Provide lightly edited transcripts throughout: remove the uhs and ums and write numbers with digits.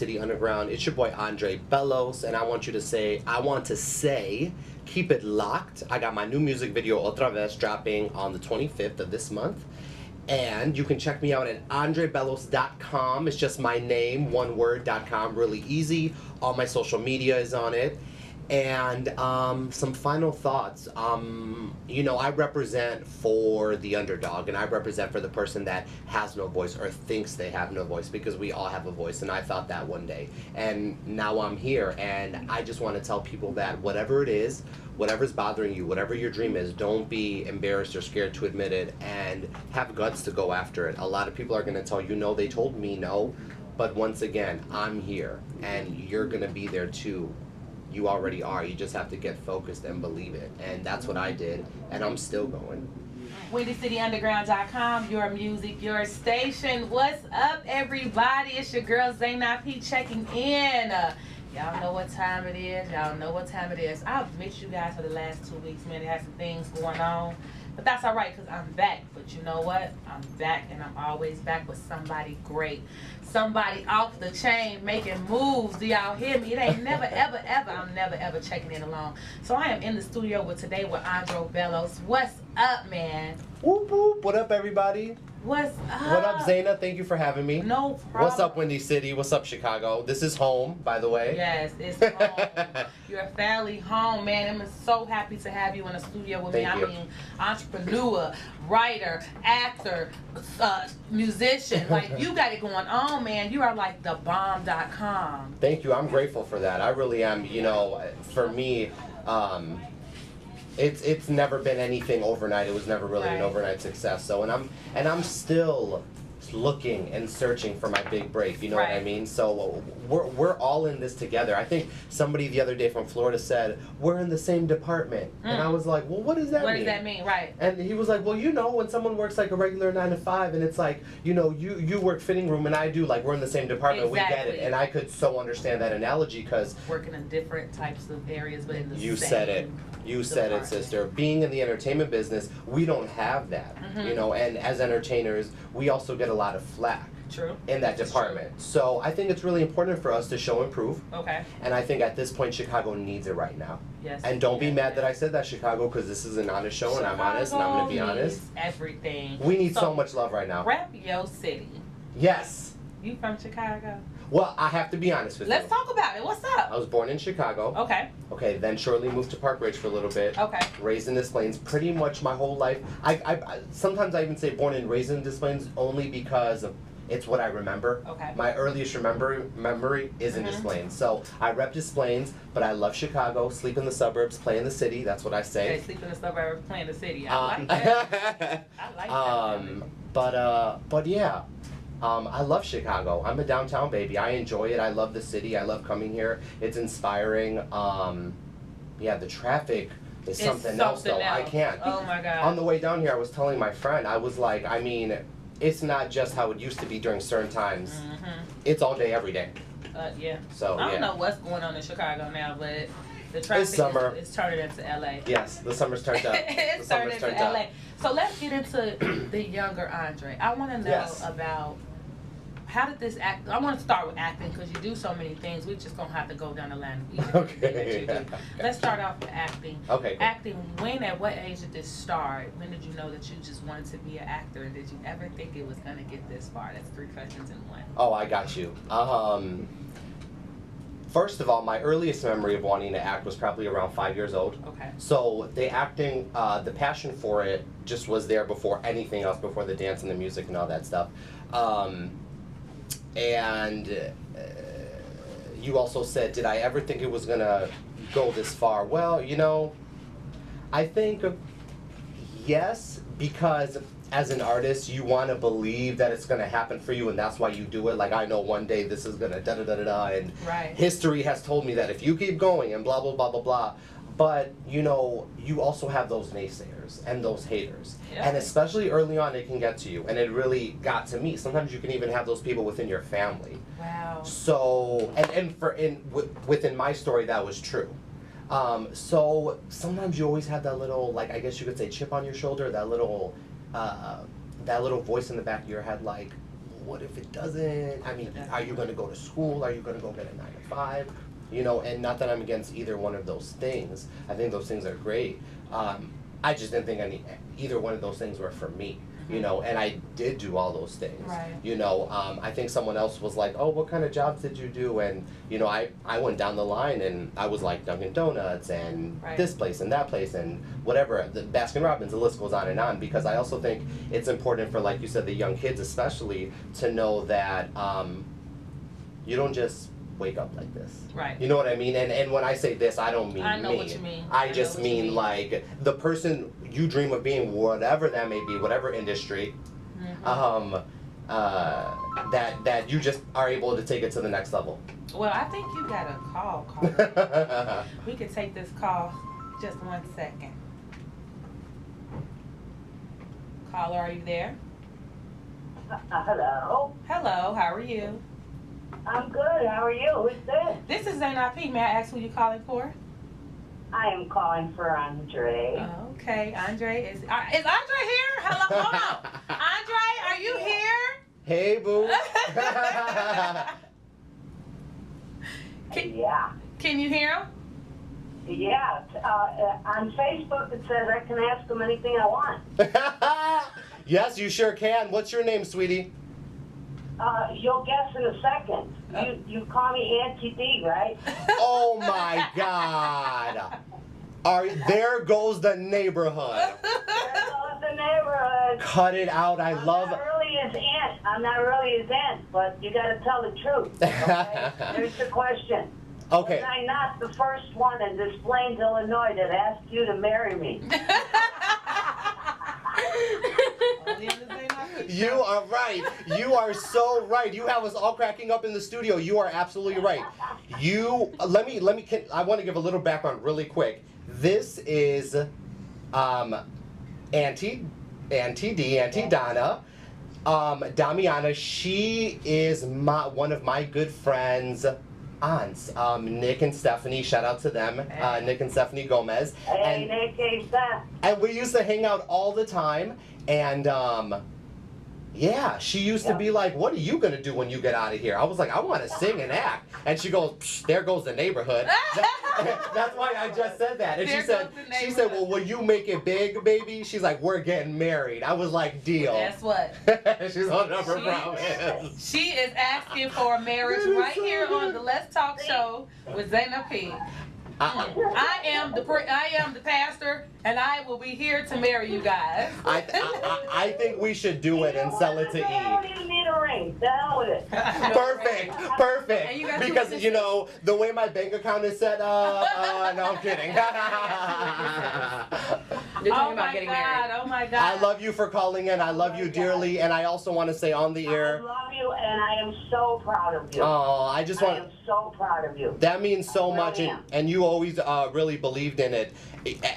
City Underground. It's your boy Andre Bellos, and I want to say, keep it locked. I got my new music video, Otra Vez, dropping on the 25th of this month. And you can check me out at andrebellos.com. It's just my name, one word.com, really easy. All my social media is on it. And some final thoughts. I represent for the underdog, and I represent for the person that has no voice or thinks they have no voice, because we all have a voice, and I thought that one day. And now I'm here, and I just want to tell people that whatever it is, whatever's bothering you, whatever your dream is, don't be embarrassed or scared to admit it, and have guts to go after it. A lot of people are going to tell you no, they told me no, but once again, I'm here, and you're going to be there too. You already are. You just have to get focused and believe it. And that's what I did, and I'm still going. WindyCityUnderground.com, your music, your station. What's up, everybody? It's your girl ZanaP checking in. Y'all know what time it is. Y'all know what time it is. I've missed you guys for the last 2 weeks, man. They had some things going on. But that's all right, because I'm back. But you know what? I'm back, and I'm always back with somebody great. Somebody off the chain making moves. Do y'all hear me? It ain't never, ever, ever. I'm never, ever checking in alone. So I am in the studio today with Andre Bellos. What's up, man? Whoop, whoop. What up, everybody? What's up? What up, Zana? Thank you for having me. No problem. What's up, Windy City? What's up, Chicago? This is home, by the way. Yes, it's home. You're family home, man. I'm so happy to have you in the studio with me. Thank you. I mean, entrepreneur, writer, actor, musician. Like, you got it going on, man. You are like the bomb.com. Thank you. I'm grateful for that. I really am. For me, it's never been anything overnight. It was never really an overnight success. So, and I'm still looking and searching for my big break. You know what I mean? So we're all in this together. I think somebody the other day from Florida said we're in the same department, and I was like, well, what does that mean? What does that mean? Right. And he was like, well, when someone works like a regular 9 to 5, and it's like, you work fitting room and I do, like, we're in the same department. Exactly. We get it. And I could so understand that analogy, because working in different types of areas, but in the you same said it. You said it, sister. Being in the entertainment business, we don't have that. And as entertainers, we also get a lot of flack. True. In that department. So I think it's really important for us to show and prove. Okay. And I think at this point, Chicago needs it right now. Yes. And don't be mad that I said that, Chicago, because this is an honest show, and I'm honest, and I'm going to be honest. Everything. We need so much love right now. Rep your city. Yes. You from Chicago? Well, I have to be honest with you. Let's talk about it. What's up? I was born in Chicago. Okay. Okay, then shortly moved to Park Ridge for a little bit. Okay. Raised in Des Plaines pretty much my whole life. I sometimes I even say born and raised in Des Plaines only because it's what I remember. Okay. My earliest memory is in Des Plaines. So I rep Des Plaines, but I love Chicago, sleep in the suburbs, play in the city. That's what I say. Okay, sleep in the suburbs, play in the city. I like that. I like that. But yeah. I love Chicago. I'm a downtown baby. I enjoy it. I love the city. I love coming here. It's inspiring. The traffic is something else, though. I can't. Oh my God. On the way down here, I was telling my friend, I was like, I mean, it's not just how it used to be during certain times. It's all day, every day. Yeah. So, I don't know what's going on in Chicago now, but the traffic is turning into LA. Yes, the summer's turned up. It's turning into LA. So let's get into the younger Andre. I want to know about how did this act? I want to start with acting, because you do so many things. We're just gonna have to go down the line of each thing that you do. Let's start off with acting. Okay. Cool. Acting. At what age did this start? When did you know that you just wanted to be an actor? Did you ever think it was gonna get this far? That's 3 questions in one. Oh, I got you. First of all, my earliest memory of wanting to act was probably around 5 years old. Okay. So the acting, the passion for it just was there before anything else, before the dance and the music and all that stuff. You also said, did I ever think it was going to go this far? Well, I think yes, because as an artist, you want to believe that it's going to happen for you, and that's why you do it. Like, I know one day this is going to da-da-da-da-da, and history has told me that if you keep going and blah, blah, blah, blah, blah. But, you also have those naysayers and those haters. Yeah. And especially early on, it can get to you. And it really got to me. Sometimes you can even have those people within your family. Wow. So, within my story, that was true. So sometimes you always have that little, like, I guess you could say, chip on your shoulder, that little voice in the back of your head, like, what if it doesn't? I mean, are you going to go to school? Are you going to go get a 9 to 5? You know, and not that I'm against either one of those things. I think those things are great. I just didn't think either one of those things were for me. You know, and I did do all those things. Right. You know, I think someone else was like, oh, what kind of jobs did you do? And, you know, I went down the line and I was like Dunkin' Donuts and this place and that place and whatever, the Baskin Robbins, the list goes on, because I also think it's important for, like you said, the young kids especially, to know that you don't just wake up like this. Right. You know what I mean? And when I say this, I don't mean I know me. what you mean. I just mean like the person you dream of being, whatever that may be, whatever industry, that you just are able to take it to the next level. Well, I think you got a call, caller. We can take this call. Just 1 second. Caller, are you there? Hello. Hello, how are you? I'm good. How are you? Who's this? This is ZanaP. May I ask who you're calling for? I am calling for Andre. Okay, Andre is Andre here? Hello, hold on. Andre, are you here? Hey, boo. Yeah. Can you hear him? Yeah. On Facebook it says I can ask him anything I want. Yes, you sure can. What's your name, sweetie? You'll guess in a second. You call me Auntie D, right? Oh my God. There goes the neighborhood. There goes the neighborhood. Cut it out. I'm not really his aunt. I'm not really his aunt, but you got to tell the truth. Okay? Here's the question. Okay. Was I not the first one in Des Plaines, Illinois, that asked you to marry me? You are right. You are so right. You have us all cracking up in the studio. You are absolutely right. I want to give a little background really quick. This is Auntie D, Auntie Donna. Damiana, she is one of my good friends' aunts, Nick and Stephanie. Shout out to them, Nick and Stephanie Gomez. Hey, Nick, hey, Steph. And we used to hang out all the time, and yeah, she used to be like, what are you going to do when you get out of here? I was like, I want to sing and act. And she goes, psh, there goes the neighborhood. That's why I just said that. And she said, well, will you make it big, baby? She's like, we're getting married. I was like, deal. Guess what? She's on up her promise. She is asking for a marriage right here on the Let's Talk Show with ZanaP. I am the pastor, and I will be here to marry you guys. I think we should do it and sell it to I don't Eve. even need a ring. The hell with it. Perfect. Because you know the way my bank account is set up. No, I'm kidding. You're talking about getting married. Oh my God! I love you for calling in. I love you dearly, and I also want to say on the air. I love you, and I am so proud of you. Oh, I am so proud of you. That means so much, really am. and you always really believed in it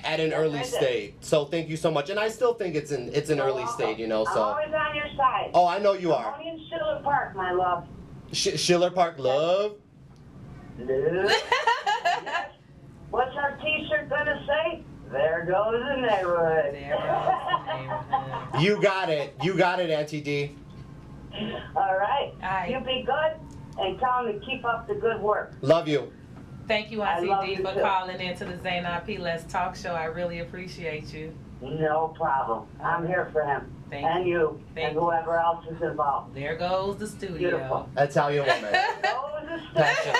at an early stage. So thank you so much, and I still think it's an early stage, you know. I'm So. always on your side. Oh, I know you are. Only in Schiller Park, my love. Schiller Park love. Yes. What's our T-shirt gonna say? There goes the neighborhood. There goes the neighborhood. You got it, Auntie D. All right. Aye. You be good, and tell them to keep up the good work. Love you. Thank you, I Auntie love D, you for too. calling into the ZanaP Let's Talk Show. I really appreciate you. No problem. I'm here for him. Thank and you. Thank And you. whoever else is involved. There goes the studio. Beautiful. Italian woman. Oh, the Passion.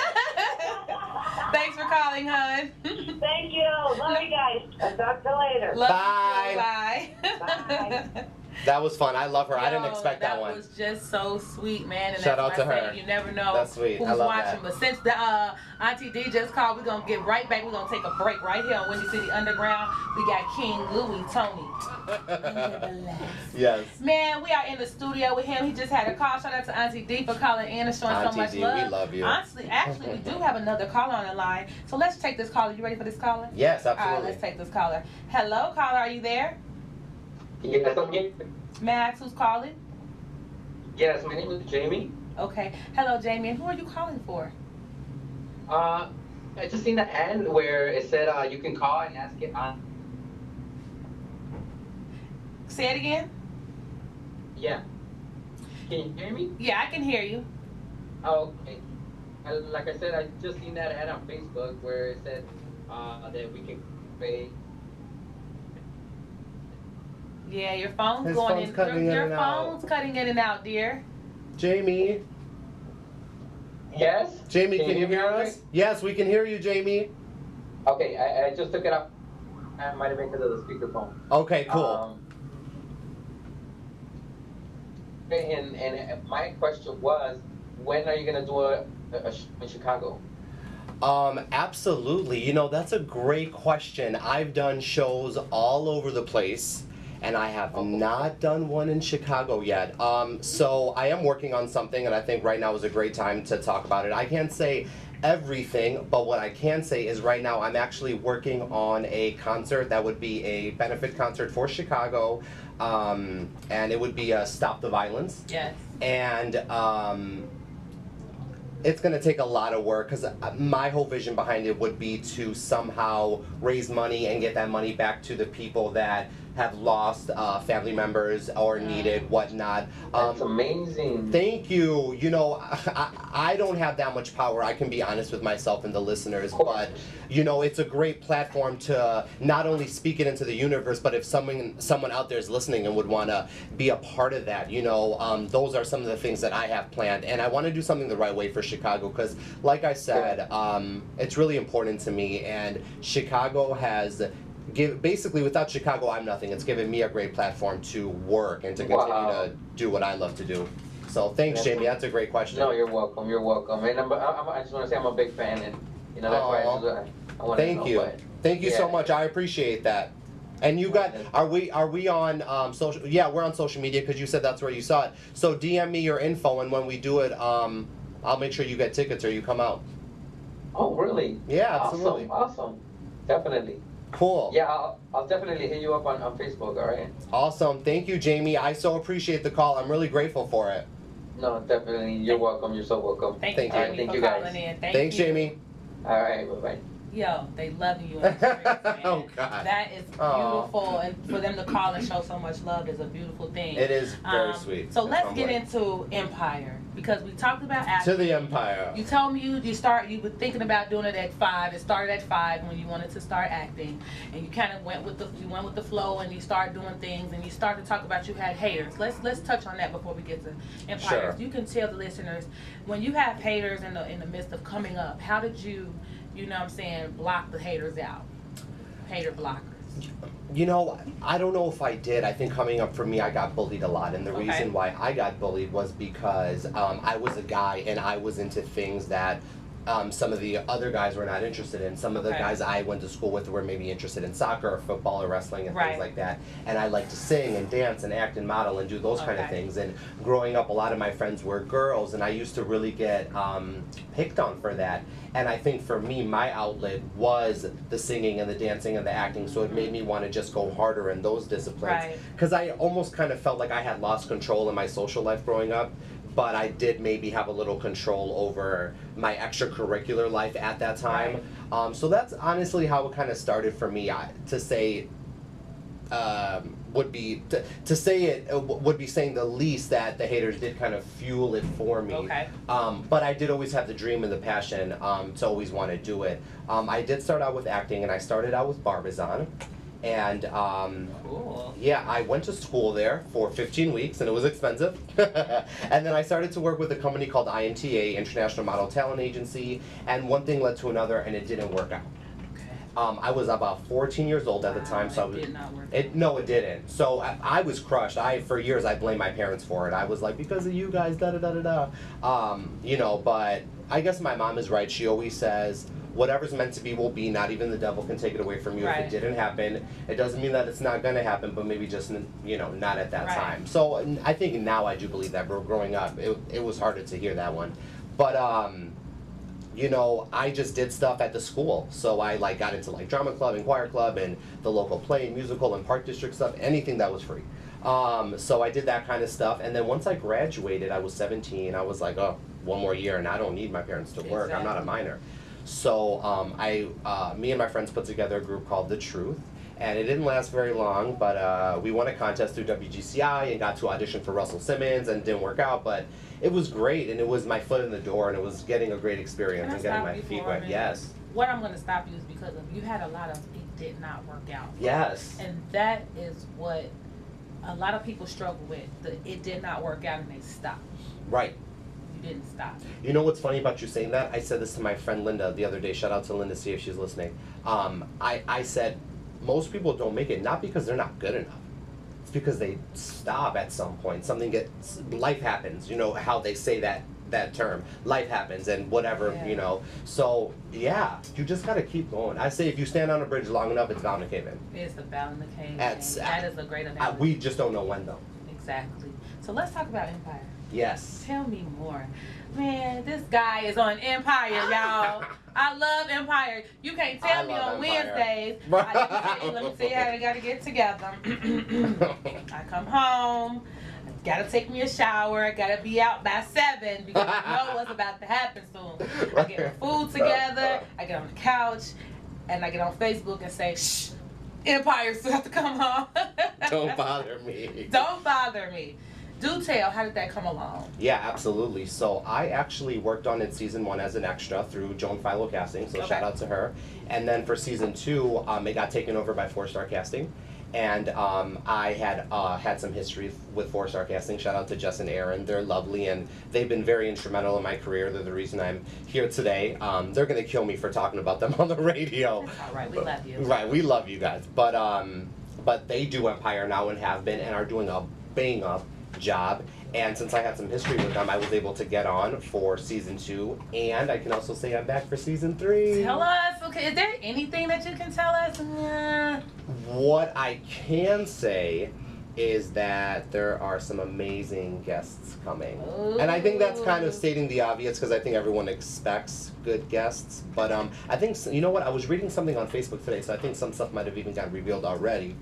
Thanks for calling, hon. Thank you. Love you guys. I'll talk to you later. Love Bye. you too. Bye. Bye. That was fun. I love her. I didn't Yo, expect that one. That was just so sweet, man. And Shout that's out why to I her. say you never know That's sweet. who's I love watching. that. But since the Auntie D just called, we're going to get right back. We're going to take a break right here on Windy City Underground. We got King Louie Tony. Yes. Man, we are in the studio with him. He just had a call. Shout out to Auntie D for calling in and showing so Auntie much D, love. we love you. Honestly, actually, we do have another caller on the line. So let's take this caller. You ready for this caller? Yes, All right, absolutely. let's take this caller. Hello, caller. Are you there? Yes, I'm here. May I ask who's calling? Yes, my name is Jamie. Okay. Hello, Jamie. And who are you calling for? I just seen the ad where it said you can call and ask it on. Say it again. Yeah. Can you hear me? Yeah, I can hear you. Oh, okay. Like I said, I just seen that ad on Facebook where it said that we can pay. Yeah, your phone's His going phone's in. cutting in Your and out. phone's cutting in and out, dear. Jamie. Yes? Jamie, can you hear me? us? Yes, we can hear you, Jamie. Okay, I just took it up. I might have been because of the speakerphone. Okay, cool. And my question was, when are you gonna do a show in Chicago? Absolutely. You know, that's a great question. I've done shows all over the place, and I have not done one in Chicago yet. So I am working on something, and I think right now is a great time to talk about it. I can't say everything, but what I can say is right now I'm actually working on a concert that would be a benefit concert for Chicago, and it would be a Stop the Violence. Yes. And it's going to take a lot of work because my whole vision behind it would be to somehow raise money and get that money back to the people that have lost family members or needed whatnot. That's amazing. Thank you. You know, I don't have that much power. I can be honest with myself and the listeners, but you know, it's a great platform to not only speak it into the universe, but if someone out there is listening and would want to be a part of that, you know, those are some of the things that I have planned, and I want to do something the right way for Chicago because, like I said, it's really important to me, and Chicago has. Basically, without Chicago, I'm nothing. It's given me a great platform to work and to continue to do what I love to do. So thanks, Jamie. That's a great question. No, you're welcome. You're welcome. And I just want to say I'm a big fan, and you know that's why I want to know. Thank you. Thank you so much. I appreciate that. And you got, are we on social? Yeah, we're on social media because you said that's where you saw it. So DM me your info, and when we do it, I'll make sure you get tickets or you come out. Oh, really? Yeah, absolutely. Awesome. Definitely. Cool. Yeah, I'll definitely hit you up on Facebook, all right? Awesome. Thank you, Jamie. I so appreciate the call. I'm really grateful for it. No, definitely. You're welcome. You're so welcome. Thank you, Jamie, thank for you guys. calling in. Thanks, you. Jamie. All right, bye-bye. Yo, they love you in the streets, man. Oh, God. That is beautiful, and for them to call and show so much love is a beautiful thing. It is very sweet. So It's let's humbling. get into Empire, because we talked about acting. To the Empire. You told me you were thinking about doing it at 5. It started at 5 when you wanted to start acting, and you kind of went with the flow, and you started doing things, and you started to talk about you had haters. Let's touch on that before we get to Empire. Sure. You can tell the listeners, when you have haters in the midst of coming up, how did you know what I'm saying, block the haters out? Hater blockers. You know, I don't know if I did. I think coming up for me, I got bullied a lot. And the reason why I got bullied was because I was a guy and I was into things that some of the other guys were not interested in. Some of the guys I went to school with were maybe interested in soccer or football or wrestling and things like that. And I like to sing and dance and act and model and do those kind of things. And growing up, a lot of my friends were girls, and I used to really get picked on for that. And I think for me, my outlet was the singing and the dancing and the acting, so it made me want to just go harder in those disciplines. Because I almost kind of felt like I had lost control in my social life growing up, but I did maybe have a little control over my extracurricular life at that time. So that's honestly how it kind of started for me. To say would be saying the least, that the haters did kind of fuel it for me. But I did always have the dream and the passion to always want to do it. I did start out with acting, and I started out with Barbizon. And yeah, I went to school there for 15 weeks, and it was expensive. And then I started to work with a company called IMTA, International Model Talent Agency, and one thing led to another, and it didn't work out. I was about 14 years old at the time, so it did not work. No, it didn't. So I was crushed. For years I blamed my parents for it. I was like, because of you guys, da da da da da. You know, but I guess my mom is right. She always says, whatever's meant to be will be. Not even the devil can take it away from you. If it didn't happen, it doesn't mean that it's not going to happen, but maybe just, you know, not at that time. So I think now I do believe that. But growing up, it was harder to hear that one. But you know, I just did stuff at the school. So I got into drama club and choir club and the local play and musical and park district stuff, anything that was free. So I did that kind of stuff. And then once I graduated, I was 17. I was like, oh, one more year and I don't need my parents to work. I'm not a minor. So me and my friends put together a group called The Truth. And it didn't last very long, but we won a contest through WGCI and got to audition for Russell Simmons, and it didn't work out, but it was great, and it was my foot in the door, and it was getting a great experience and getting my feet wet. Yes. What I'm going to stop you is because of you had a lot of it did not work out. Yes. And that is what a lot of people struggle with. It did not work out and they stopped. Right. You didn't stop. You know what's funny about you saying that? I said this to my friend Linda the other day. Shout out to Linda, see if she's listening. I said, most people don't make it, not because they're not good enough. It's because they stop at some point. Life happens. You know how they say that term. Life happens and whatever, Yeah. you know. So, yeah, you just got to keep going. I say if you stand on a bridge long enough, it's bound to cave in. It's bound to cave in. That is a great analogy. We just don't know when, though. Exactly. So let's talk about Empire. Yes. Tell me more. Man, this guy is on Empire, y'all. I love Empire. You can't tell me on Wednesdays. Let me tell you how they gotta get together. I come home, gotta take me a shower, gotta be out by 7 because you know what's about to happen soon. I get my food together, I get on the couch, and I get on Facebook and say, shh, Empire still have to come home. Don't bother me. Don't bother me. Do tell, how did that come along? Yeah, absolutely. So I actually worked on it season 1 as an extra through Joan Philo Casting, so shout out to her. And then for season 2, it got taken over by 4-Star Casting. And I had some history with 4-Star Casting. Shout out to Jess and Aaron. They're lovely, and they've been very instrumental in my career. They're the reason I'm here today. They're going to kill me for talking about them on the radio. That's all right, we love you. Right, we love you guys. But they do Empire now and have been and are doing a bang-up job, and since I had some history with them, I was able to get on for season 2, and I can also say I'm back for season 3. Tell us, okay, is there anything that you can tell us? What I can say is that there are some amazing guests coming. Ooh. And I think that's kind of stating the obvious because I think everyone expects good guests, but I think, you know what, I was reading something on Facebook today, so I think some stuff might have even gotten revealed already.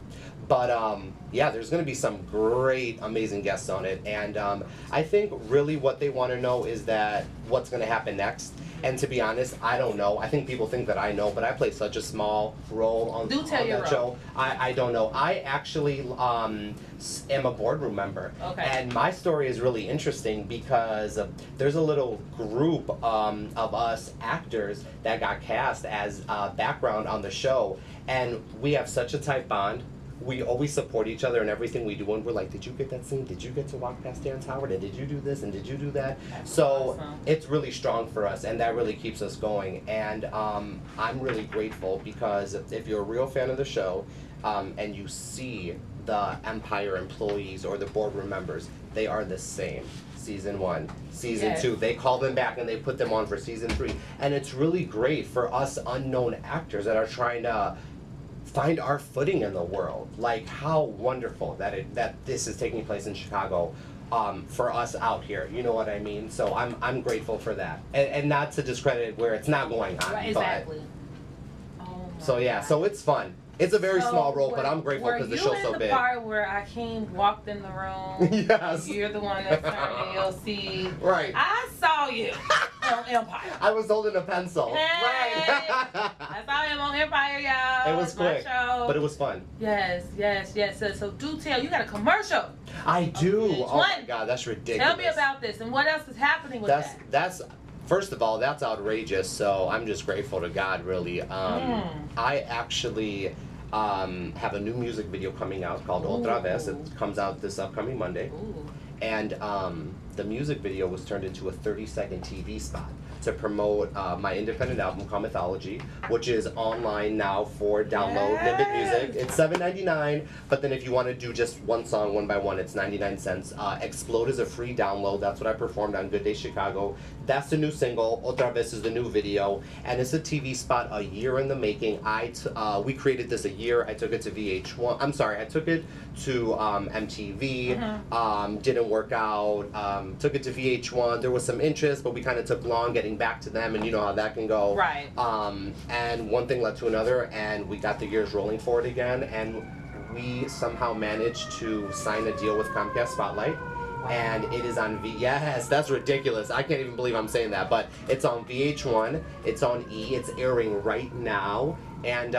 But yeah, there's going to be some great, amazing guests on it, and I think really what they want to know is that what's going to happen next. And to be honest, I don't know. I think people think that I know, but I play such a small role on that show. I don't know. I actually am a boardroom member. Okay. And my story is really interesting because there's a little group of us actors that got cast as background on the show, and we have such a tight bond. We always support each other in everything we do, and we're like, did you get that scene? Did you get to walk past Terrence Howard? And did you do this? And did you do that? That's so awesome. It's really strong for us, and that really keeps us going. And I'm really grateful because if you're a real fan of the show and you see the Empire employees or the boardroom members, they are the same. Season 1, season 2, they call them back and they put them on for season 3. And it's really great for us unknown actors that are trying to find our footing in the world. Like, how wonderful that this is taking place in Chicago for us out here. You know what I mean? So I'm grateful for that, and not to discredit where it's not going on. Right, exactly. So yeah, so it's fun. It's a very small role, but I'm grateful because the show's so big. Were you in the part where Akeem walked in the room? Yes. You're the one that turned ALC. Right. I saw you on Empire. I was holding a pencil. Hey. Right. I saw him on Empire, y'all. It was quick, but it was fun. Yes. So do tell, you got a commercial. I do. Oh my God, that's ridiculous. Tell me about this and what else is happening with that. That's first of all, that's outrageous. So I'm just grateful to God, really. I actually have a new music video coming out called Otra Vez. It comes out this upcoming Monday. Ooh. And the music video was turned into a 30-second TV spot to promote my independent album called Mythology, which is online now for download. Nimbit Music. It's $7.99, but then if you want to do just one song, one by one, it's 99 cents. Explode is a free download. That's what I performed on Good Day Chicago. That's the new single. Otra Vez is the new video, and it's a TV spot a year in the making. We created this a year. I took it to VH1. I'm sorry, I took it to MTV. Didn't work out. Took it to VH1. There was some interest, but we kind of took long getting back to them, and you know how that can go. Right. And one thing led to another, and we got the gears rolling for it again, and we somehow managed to sign a deal with Comcast Spotlight. And it is on yes, that's ridiculous. I can't even believe I'm saying that, but it's on VH1, it's on E, it's airing right now, And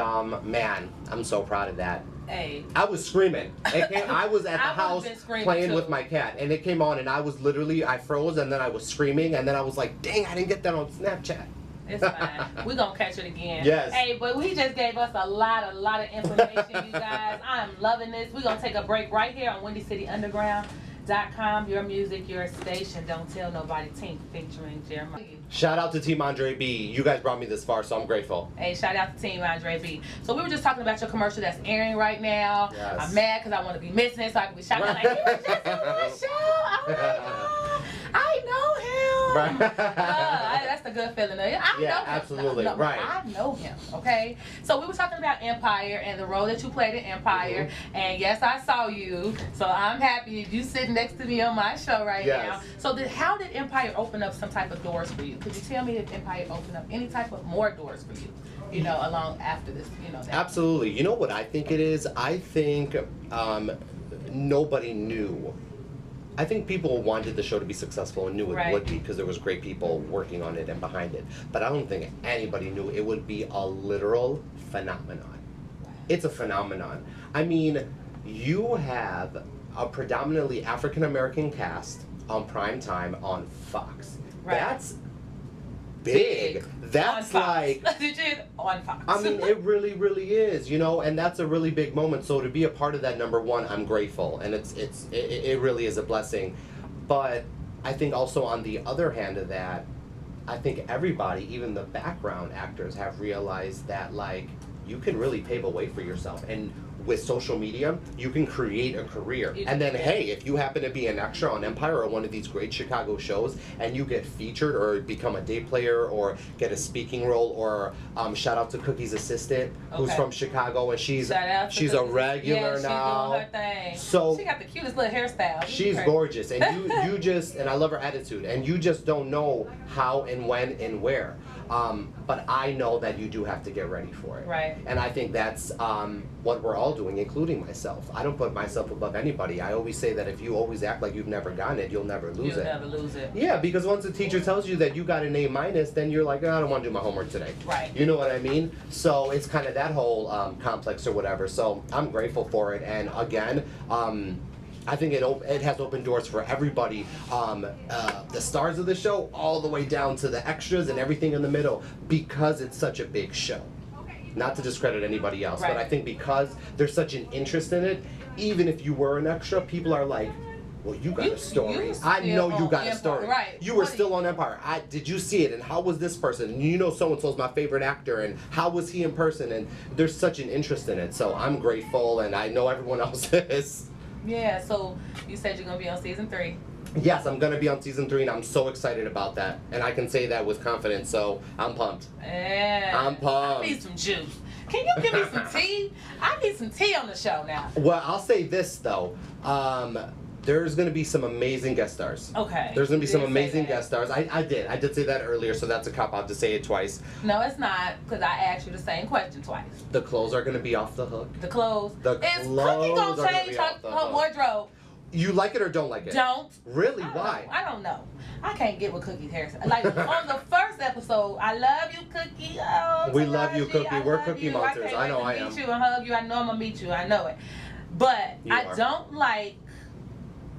man, I'm so proud of that. Hey. I was screaming. I was at the house playing with my cat, and it came on, and I was literally, I froze, and then I was screaming, and then I was like, dang, I didn't get that on Snapchat. It's fine. We're going to catch it again. Yes. Hey, but we just gave us a lot of information, you guys. I'm loving this. We're going to take a break right here on WindyCityUnderground.com. Your music, your station. Don't tell nobody. Team featuring Jeremiah. Shout out to Team Andre B. You guys brought me this far, so I'm grateful. Hey, shout out to Team Andre B. So we were just talking about your commercial that's airing right now. Yes. I'm mad because I want to be missing it so I can be shouting like, you were just on my show. Oh my God. I know him. Right. That's the good feeling. I know him. Absolutely. No, right. I know him. Okay. So we were talking about Empire and the role that you played in Empire. Mm-hmm. And yes, I saw you. So I'm happy you sitting next to me on my show right now. So how did Empire open up some type of doors for you? Could you tell me if Empire opened up any type of more doors for you? You know, along after this, you know. Absolutely. You know what I think it is? I think nobody knew. I think people wanted the show to be successful and knew it would be because there was great people working on it and behind it. But I don't think anybody knew it would be a literal phenomenon. It's a phenomenon. I mean, you have a predominantly African-American cast on prime time on Fox. Right. That's big. That's like on Fox. I mean, it really, really is, you know, and that's a really big moment. So to be a part of that, number one, I'm grateful, and it really is a blessing. But I think also on the other hand of that, I think everybody, even the background actors, have realized that like you can really pave a way for yourself, and with social media, you can create a career. And then, hey, if you happen to be an extra on Empire or one of these great Chicago shows, and you get featured or become a day player or get a speaking role, or shout out to Cookie's assistant, who's from Chicago, and she's a regular now. Doing her thing. So she got the cutest little hairstyle. She's gorgeous, and you just, and I love her attitude, and you just don't know how and when and where. But I know that you do have to get ready for it. Right. And I think that's what we're all doing, including myself. I don't put myself above anybody. I always say that if you always act like you've never gotten it, you'll never lose it. You'll never lose it. Yeah, because once the teacher tells you that you got an A-, then you're like, oh, I don't want to do my homework today. Right. You know what I mean? So it's kind of that whole complex or whatever. So I'm grateful for it. And again, I think it has opened doors for everybody, the stars of the show, all the way down to the extras and everything in the middle, because it's such a big show. Not to discredit anybody else, but I think because there's such an interest in it, even if you were an extra, people are like, well, you got a story. I know you got a story. Right. You were still on Empire. Did you see it? And how was this person? And you know so-and-so's my favorite actor, and how was he in person? And there's such an interest in it. So I'm grateful, and I know everyone else is. Yeah, so you said you're going to be on season 3. Yes, I'm going to be on season 3, and I'm so excited about that. And I can say that with confidence, so I'm pumped. Yeah. I'm pumped. I need some juice. Can you give me some tea? I need some tea on the show now. Well, I'll say this, though. There's going to be some amazing guest stars. Okay. There's going to be some amazing guest stars. I did say that earlier, so that's a cop-out to say it twice. No, it's not, because I asked you the same question twice. The clothes are going to be off the hook. The clothes? Is Cookie going to change her wardrobe? You like it or don't like it? Don't. Really? Why? I don't know. I can't get with Cookie's hairstyle. Like, on the first episode, I love you, Cookie. Oh, we love you, Cookie. We're Cookie monsters. I know I am. I meet you and hug you. I know I'm going to meet you. I know it. But I don't like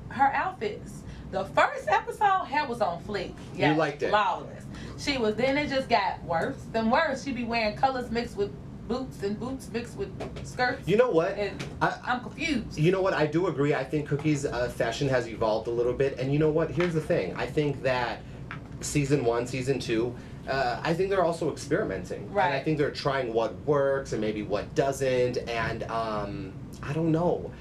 her outfits. The first episode, hair was on fleek. Yeah, you liked it. Flawless. She was, then it just got worse than worse. She be wearing colors mixed with boots and boots mixed with skirts. You know what? And I'm confused. You know what? I do agree. I think Cookie's fashion has evolved a little bit. And you know what? Here's the thing. I think that season 1, season 2, I think they're also experimenting. Right. And I think they're trying what works and maybe what doesn't. And I don't know.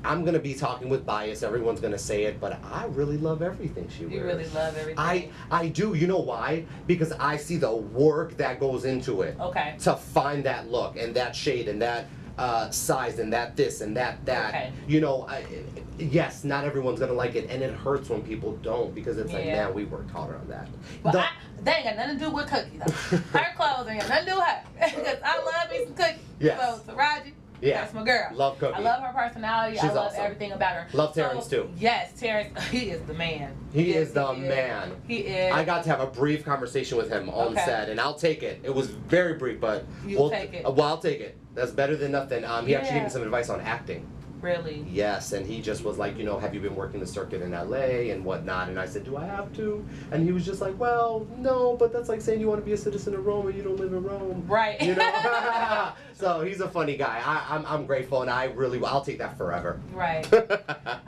I'm going to be talking with bias. Everyone's going to say it, but I really love everything she wears. You really love everything? I do. You know why? Because I see the work that goes into it. Okay. To find that look and that shade and that size and that this and that. Okay. You know, yes, not everyone's going to like it, and it hurts when people don't, because it's like, man, we worked harder on that. Well, they ain't got nothing to do with Cookie, though. Her clothes ain't got nothing to do with her. Because I love me some Cookie. Yes. So, Taraji, Yeah. That's my girl. Love Cookie. I love her personality. She's I love awesome. everything about her. Love Terrence too. Yes, Terrence. He is the man. He Yes, is the man. He is. I got to have a brief conversation with him on set, and I'll take it. It was very brief, but You'll take it. Well, I'll take it. That's better than nothing. He actually gave me some advice on acting. Really? Yes, and he just was like, have you been working the circuit in LA and whatnot? And I said, do I have to? And he was just like, well, no, but that's like saying you want to be a citizen of Rome and you don't live in Rome. Right. So he's a funny guy. I'm grateful, and I'll take that forever. Right. All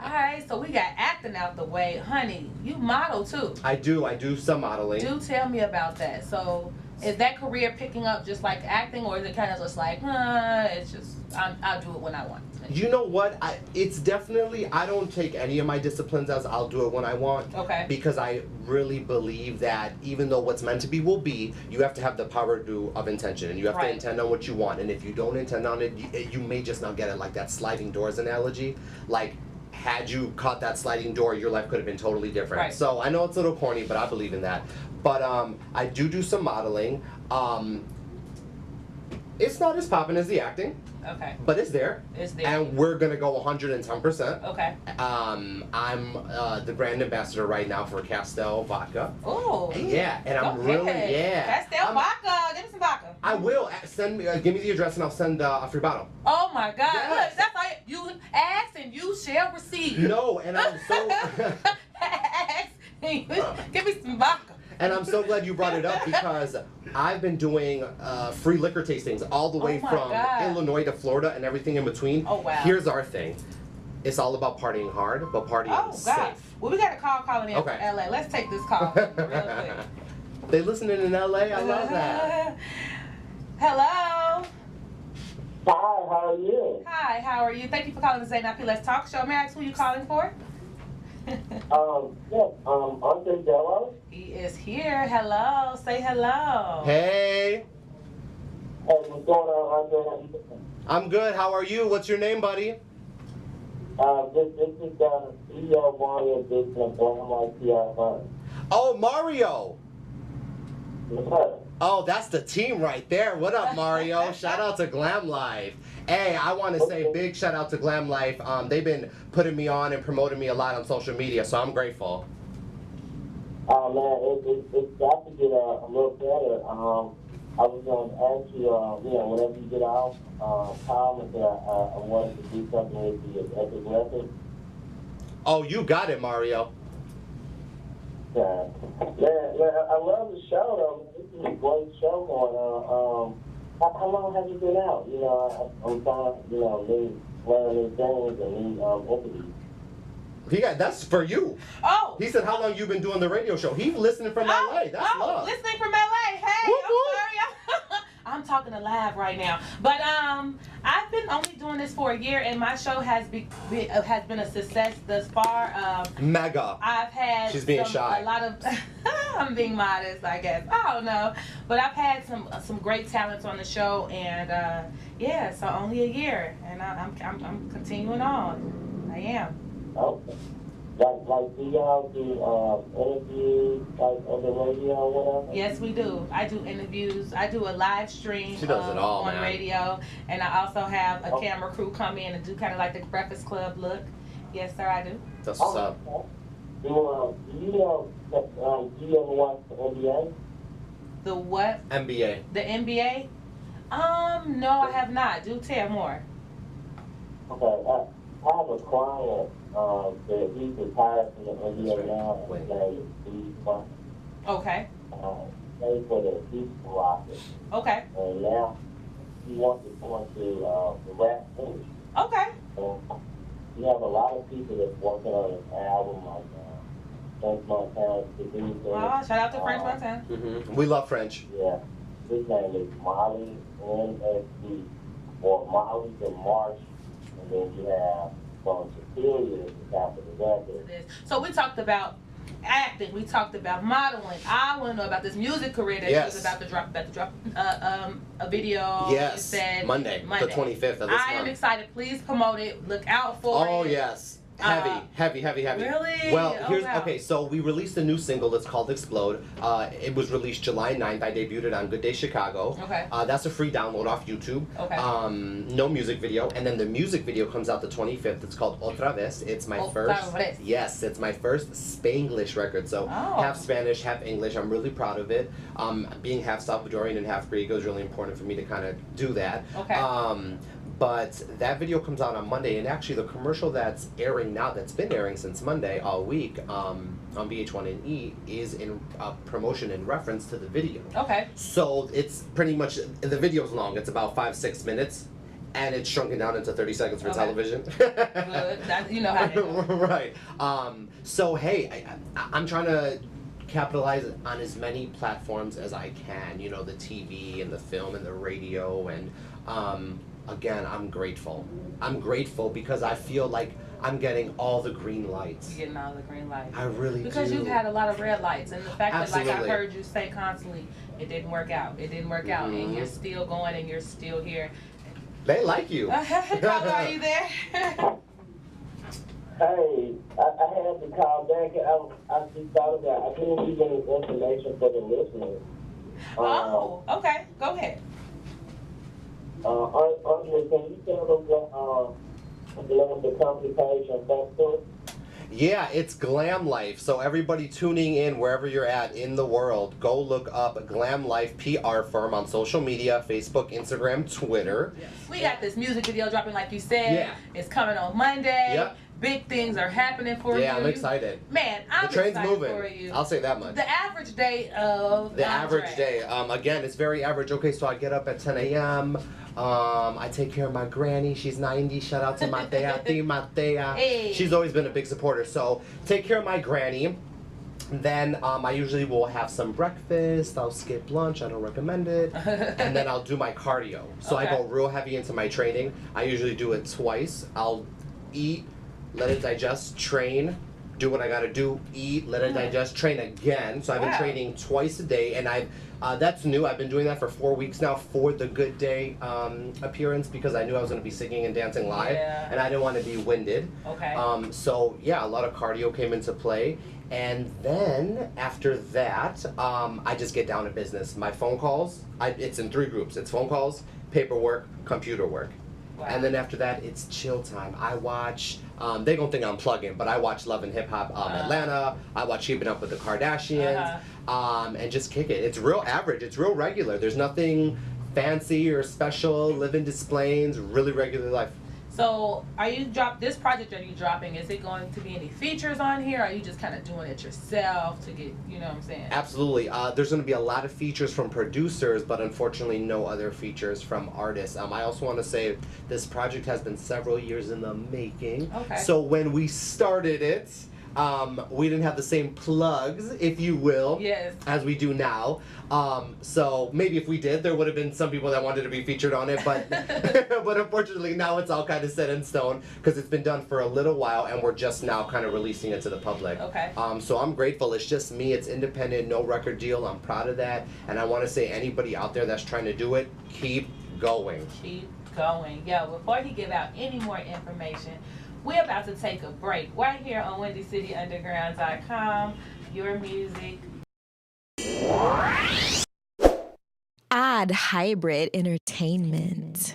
right, so we got acting out the way. Honey, you model too. I do some modeling. Do tell me about that. So is that career picking up just like acting, or is it kind of just like, it's just, I'll do it when I want? You know what? It's definitely, I don't take any of my disciplines as I'll do it when I want. Okay. Because I really believe that even though what's meant to be will be, you have to have the power of intention, and you have to intend on what you want. And if you don't intend on it, you may just not get it. Like that sliding doors analogy. Like, had you caught that sliding door, your life could have been totally different. Right. So I know it's a little corny, but I believe in that. But I do some modeling. It's not as poppin' as the acting. Okay. But it's there. It's there. And we're gonna go 110%. Okay. I'm the brand ambassador right now for Castel Vodka. Oh. Yeah, and I'm really Castel Vodka. Give me some vodka. I will send me. Give me the address and I'll send a free bottle. Oh my God! Yes. Look, that's all you ask and you shall receive. No, and I'm so. Ask and give me some vodka. And I'm so glad you brought it up because I've been doing free liquor tastings all the way from Illinois to Florida and everything in between. Oh, wow. Here's our thing. It's all about partying hard, but partying safe. Well, we got a call calling in from LA. Let's take this call real quick. They listening in LA? I love that. Hello. Hi, how are you? Hi, how are you? Thank you for calling the ZanaP Let's Talk Show. May I ask who you calling for? Andre Bellos. He is here. Hello. Say hello. Hey. Hey, what's going on, Andre? How you doing? I'm good. How are you? What's your name, buddy? This is CEO Mario Dixon from MIT. Oh, Mario. Yes, sir. Oh, that's the team right there. What up, Mario? Shout out to Glam Life. Hey, I want to say big shout out to Glam Life. They've been putting me on and promoting me a lot on social media, so I'm grateful. Oh, man, it's got to get a little better. I was going to ask you, whenever you get off, comment that I wanted to do something with the Epic Records. Oh, you got it, Mario. Yeah. Man, I love the show, though. This is a great show going on. How long have you been out? I'm trying, learn new things and new entities. That's for you. Oh. He said, how long you been doing the radio show? He's listening from LA. That's love. Listening from LA. Hey, Whoop, whoop. I'm sorry. I'm talking to live right now. But I've been only doing this for a year, and my show has been a success thus far. Mega. I've had She's being shy. A lot of I'm being modest, I guess. I don't know, but I've had some great talents on the show, and so only a year, and I'm continuing on. I am. Okay. Like do y'all do interviews like on the radio or whatever? Yes, we do. I do interviews. I do a live stream She does it all, on man. radio, and I also have a camera crew come in and do kind of like the Breakfast Club look. Yes, sir, I do. That's what's up. Do you ever watch the NBA? The what? NBA. The NBA? No, I have not. Do tell more. Okay, I have a client that he's retired from the NBA now. His name is Steve Clark. Okay. Played for the Houston Rockets. Okay. And now he wants to go into the rap industry. Okay. So you have a lot of people that's working on his album, like French Montana, producers. Oh, shout out to French Montana. Mm-hmm. We love French. Yeah. His name is Molly NSD, or Molly the Marsh. And then you have from Superior at the top of the record. So we talked about acting. We talked about modeling. I want to know about this music career that you was about to drop a video. Yes. You said Monday, the 25th of this month. I am excited. Please promote it. Look out for it. Oh, yes. Heavy. Really? Well, Oh, wow. okay, so we released a new single. It's called Explode. It was released July 9th. I debuted it on Good Day Chicago. Okay. That's a free download off YouTube. Okay. No music video. And then the music video comes out the 25th. It's called Otra Vez. It's my first. Vez. Yes, it's my first Spanglish record. So half Spanish, half English. I'm really proud of it. Being half Salvadorian and half Greek, it was really important for me to kind of do that. Okay. But that video comes out on Monday, and actually the commercial that's airing now, that's been airing since Monday all week on VH1 and E, is in promotion in reference to the video. Okay. So it's pretty much, the video's long. It's about 5-6 minutes, and it's shrunken down into 30 seconds for television. Good. That, you know how to do it. Right. So hey, I'm trying to capitalize on as many platforms as I can. You know, the TV and the film and the radio, and again, I'm grateful. I'm grateful because I feel like I'm getting all the green lights. You're getting all the green lights. I really because do. you've had a lot of red lights, and the fact Absolutely. that, like I heard you say constantly, it didn't work out. It didn't work out, and you're still going, and you're still here. They like you. How are you there? Hey, I had to call back. I just thought of that. I couldn't give any information for the listeners. Oh, okay. Go ahead. Andre, can you tell them the company page on Facebook? Yeah, it's Glam Life. So everybody tuning in wherever you're at in the world, go look up Glam Life PR firm on social media, Facebook, Instagram, Twitter. We got this music video dropping, like you said. Yeah. It's coming on Monday. Yep. Big things are happening for you. Yeah, I'm excited. Man, I'm The train's excited moving. for you. I'll say that much. The average day of The Andre. average day. Again, it's very average. Okay, so I get up at 10 a.m. I take care of my granny. She's 90. Shout out to Matea. Matea. Hey. She's always been a big supporter. So take care of my granny. Then I usually will have some breakfast. I'll skip lunch. I don't recommend it. And then I'll do my cardio. So I go real heavy into my training. I usually do it twice. I'll eat, let it digest, train, do what I gotta do, eat, let it digest, train again. So I've been training twice a day, and that's new. I've been doing that for 4 weeks now for the Good Day appearance, because I knew I was gonna be singing and dancing live, and I didn't want to be winded. Okay. So yeah, a lot of cardio came into play. And then after that, I just get down to business. My phone calls, it's in 3 groups. It's phone calls, paperwork, computer work. Wow. And then after that, it's chill time. I watch, they don't think I'm plugging, but I watch Love and Hip Hop Atlanta. I watch Keeping Up with the Kardashians, and just kick it. It's real average. It's real regular. There's nothing fancy or special. Living displays, really regular life. So, this project are you dropping, is it going to be any features on here? Or are you just kind of doing it yourself to get, you know what I'm saying? Absolutely. There's going to be a lot of features from producers, but unfortunately no other features from artists. I also want to say this project has been several years in the making. Okay. So when we started it, we didn't have the same plugs, if you will, as we do now. So maybe if we did, there would have been some people that wanted to be featured on it, but but unfortunately now it's all kind of set in stone because it's been done for a little while and we're just now kind of releasing it to the public. Okay. So I'm grateful. It's just me. It's independent, no record deal. I'm proud of that, and I want to say anybody out there that's trying to do it, keep going. Keep going. Yo, before you give out any more information, we're about to take a break right here on WindyCityUnderground.com. Your music. Add hybrid entertainment.